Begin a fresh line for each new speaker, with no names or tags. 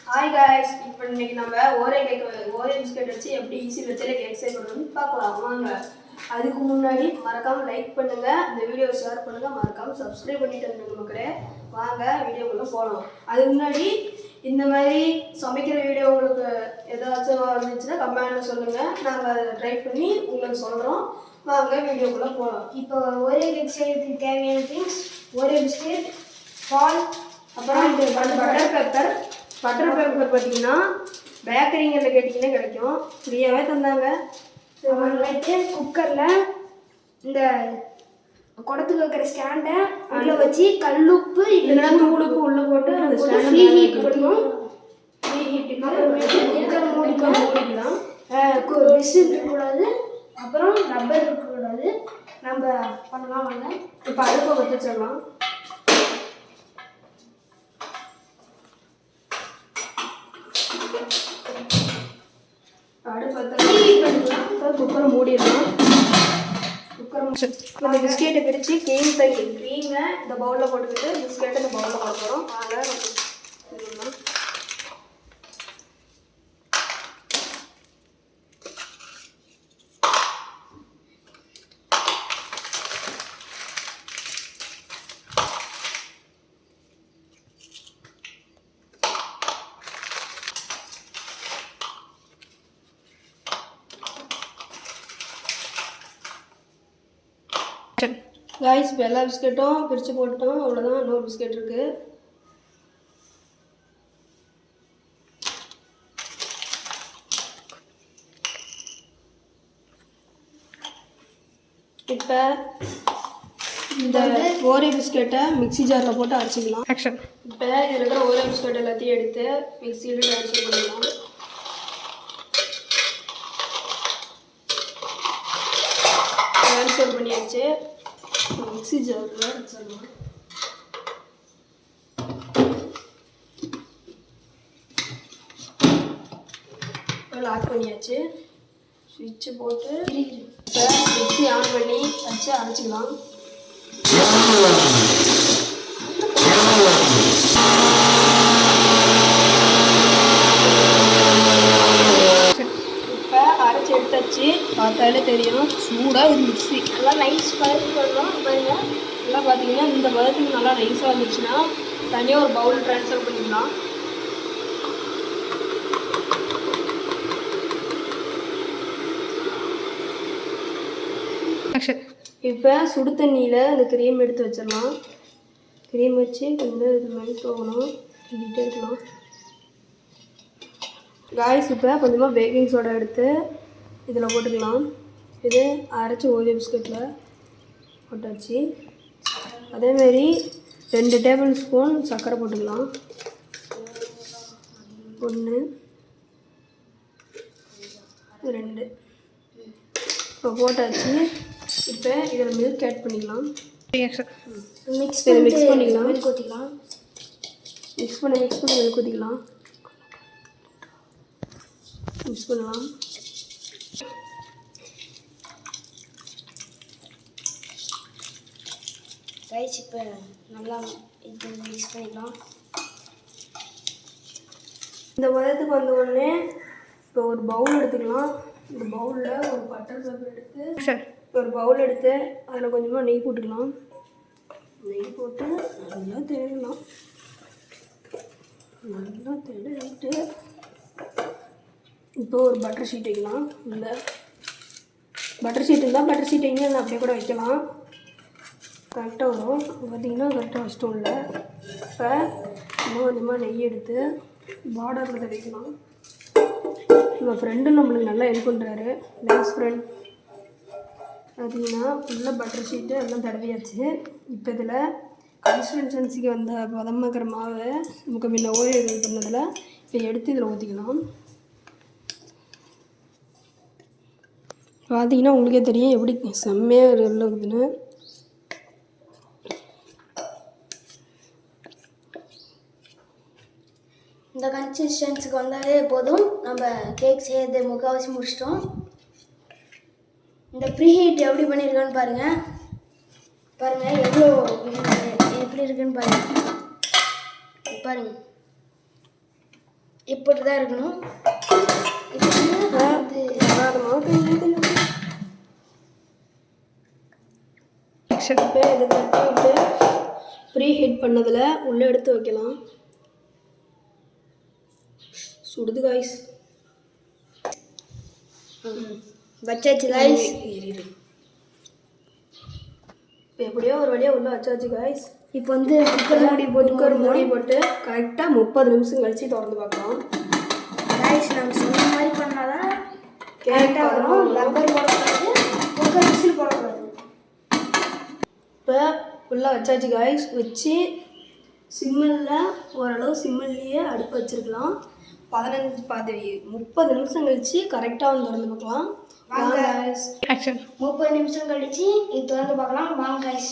Hi guys, இப்போ இன்னைக்கு நம்ம ஓரே பிஸ்கட் வச்சு எப்படி ஈஸி வச்சாலே கேக் செய்யணும்னு பார்க்கலாம் வாங்க. அதுக்கு முன்னாடி மறக்காமல் லைக் பண்ணுங்கள், இந்த வீடியோவை ஷேர் பண்ணுங்கள், மறக்காமல் சப்ஸ்கிரைப் பண்ணிட்டு இருந்தீங்க மக்களே. வாங்க வீடியோக்குள்ளே போகலாம். அதுக்கு முன்னாடி இந்த மாதிரி சமைக்கிற வீடியோ உங்களுக்கு ஏதாச்சும் இருந்துச்சுன்னா கமெண்ட்டில் சொல்லுங்கள், நாங்கள் அதை ட்ரை பண்ணி உங்களுக்கு சொல்கிறோம். வாங்க வீடியோக்குள்ளே போகலாம்.
இப்போ ஒரே கேக் செய்யறதுக்கு தேவையான திங்ஸ் ஒரே பிஸ்கெட், பால்,
அப்புறம் இது பட்டர் பேப்பர் பார்த்தீங்கன்னா பேக்கரிங்களில் கேட்டிங்கன்னா கிடைக்கும், ஃப்ரீயாகவே தந்தாங்க.
அப்புறமேட்டு குக்கரில் இந்த குடத்துக்கு வைக்கிற ஸ்டாண்டை உள்ளே வச்சு கல்லுப்பு
இல்லைன்னா தூளுப்பு உள்ளே போட்டு அந்த ஸ்டாண்டை
ஃப்ரீ ஹீட் பண்ணணும்.
ஃப்ரீ ஹீட்டுக்கு
அப்புறமேட்டு குக்கர் மூடிக்கலாம். விசில் இருக்கக்கூடாது, அப்புறம் ரப்பர் இருக்கக்கூடாது. நம்ம பண்ணலாம் வாங்க.
இப்போ அடுப்பை பற்ற வச்சிடலாம். குக்கரை மூடிடலாம். இந்த பிஸ்கெட்டை பிரித்து க்ரீமை இந்த பவுலில் போட்டுக்கிட்டு பிஸ்கெட்டை இந்த பவுலில் போட போகிறோம். காய்ஸ், இப்போ எல்லா பிஸ்கெட்டும் பிரித்து போட்டோம், அவ்வளோதான். இன்னொரு பிஸ்கெட் இருக்குது. இப்போ இந்த ஓரே பிஸ்கெட்டை மிக்ஸி ஜாரில் போட்டு அரைச்சிக்கலாம். இப்போ இதில் இருக்கிற ஓரே பிஸ்கெட் எல்லாத்தையும் எடுத்து மிக்ஸியில் ட்ரான்ஸ்ஃபர் பண்ணிக்கலாம். ட்ரான்ஸ்ஃபர் பண்ணியாச்சு. மிக்ஸி ஜாரில் அரைச்சிடலாம். லாக் பண்ணியாச்சு. ஸ்விட்சு போட்டு இப்போ மிக்ஸி ஆன் பண்ணி வச்சு அரைச்சிக்கலாம். இப்போ அரைச்சி எடுத்தாச்சு. பார்த்தாலே தெரியும் சூடாக இது மிக்ஸி
நல்லா நைஸ் பருப்பு பண்ணணும். பாருங்க,
நல்லா பார்த்தீங்கன்னா இந்த பதத்துக்கு நல்லா நைஸாக வந்துச்சுன்னா தனியாக ஒரு பவுல் ட்ரான்ஸ்ஃபர் பண்ணிக்கலாம். இப்போ சுடு தண்ணியில் அந்த க்ரீம் எடுத்து வச்சிடலாம். க்ரீம் வச்சு கொஞ்சம் இது மாதிரி போகணும், கிண்டிகிட்டே இருக்கலாம். காய்ஸ், இப்போ கொஞ்சமாக பேக்கிங் சோடா எடுத்து இதில் போட்டுக்கலாம். இது அரைச்சி ஓரியோ பிஸ்கட்டில் போட்டாச்சு. அதேமாரி 2 டேபிள் ஸ்பூன் சர்க்கரை போட்டுக்கலாம். 1 2 இப்போ போட்டாச்சு. இப்போ இதில் மில்க் ஆட் பண்ணிக்கலாம்.
மிக்ஸ்
பண்ணிக்கலாம்.
மில்க் ஊற்றிக்கலாம்.
மிக்ஸ் பண்ணி மில்க் ஊற்றிக்கலாம். மிக்ஸ் பண்ணலாம்.
ரைஸ் இப்போ நல்லா இது மிக்ஸ் பண்ணிக்கலாம்.
இந்த பதத்துக்கு வந்த உடனே இப்போ ஒரு பவுல் எடுத்துக்கலாம். இந்த பவுலில் ஒரு பட்டர் பேப்பர் எடுத்து ஒரு பவுல் எடுத்து அதில் கொஞ்சமாக நெய் போட்டுக்கலாம். நெய் போட்டு நல்லா தேடலாம். நல்லா தேடிட்டு இப்போ ஒரு பட்டர் ஷீட் வைக்கலாம். இந்த பட்டர் ஷீட் இருந்தால் பட்டர் ஷீட் எங்கே அப்படியே கூட வைக்கலாம், கரெக்டாக வரும். பார்த்திங்கன்னா கரெக்டாக வச்சிட்டோம். இல்லை இப்போ இன்னும் கொஞ்சமாக நெய் எடுத்து பார்டரில் தடவிக்கலாம். நம்ம ஃப்ரெண்டு நம்மளுக்கு நல்லா ஹெல்ப் பண்ணுறாரு, நைஸ் ஃப்ரெண்ட். பார்த்திங்கன்னா ஃபுல்லாக பட்டர் ஷீட்டு எல்லாம் தடவியாச்சு. இப்போ இதில் கன்சிஸ்டன்சிக்கு வந்த பதமாக்கிற மாவை நமக்கு முன்ன ஓரே இது பண்ணதில் இப்போ எடுத்து இதில் ஊற்றிக்கலாம். பார்த்திங்கன்னா உங்களுக்கே தெரியும் எப்படி செம்மையாக இருக்குதுன்னு.
இந்த கன்சிஸ்டன்சிக்கு வந்தாலே போதும், நம்ம கேக் செய்யறது முக்கால்வாசி முடிச்சிட்டோம். இந்த ப்ரீ ஹீட் எப்படி பண்ணியிருக்கான்னு பாருங்கள். எவ்வளோ எப்படி இருக்குன்னு பாருங்கள். இப்படி தான் இருக்கணும். இப்போ
இப்போ இதை தட்டி விட்டு ப்ரீ ஹீட் பண்ணதில் உள்ளே எடுத்து வைக்கலாம். சுடுது காய்ஸ்.
வச்சாச்சு காய்ஸ்.
எரியுது. இப்போ எப்படியோ ஒரு வழியாக உள்ளே வச்சாச்சு காய்ஸ்.
இப்போ வந்து குக்கர்
மூடி போட்டு கரெக்டாக 30 நிமிஷம் கழிச்சு திறந்து பார்க்கலாம்.
காய்ஸ் நம்ம சொன்ன மாதிரி பண்ணாதான்
கேக்
கரெக்டாக வரும். ரப்பர் போடக்கூடாது, குக்கர் விசில் போடக்கூடாது.
இப்போ உள்ளே வச்சாச்சு காய்ஸ். வச்சு சிம்மில் ஓரளவு சிம்மில்லையே அடுப்பு வச்சுருக்கலாம். 30 நிமிஷம் கழிச்சு கரெக்டாக வந்து திறந்து பார்க்கலாம். வாங்க காய்ஸ்.
30 நிமிஷம் கழிச்சு இது திறந்து பார்க்கலாம். வாங்க காய்ஸ்.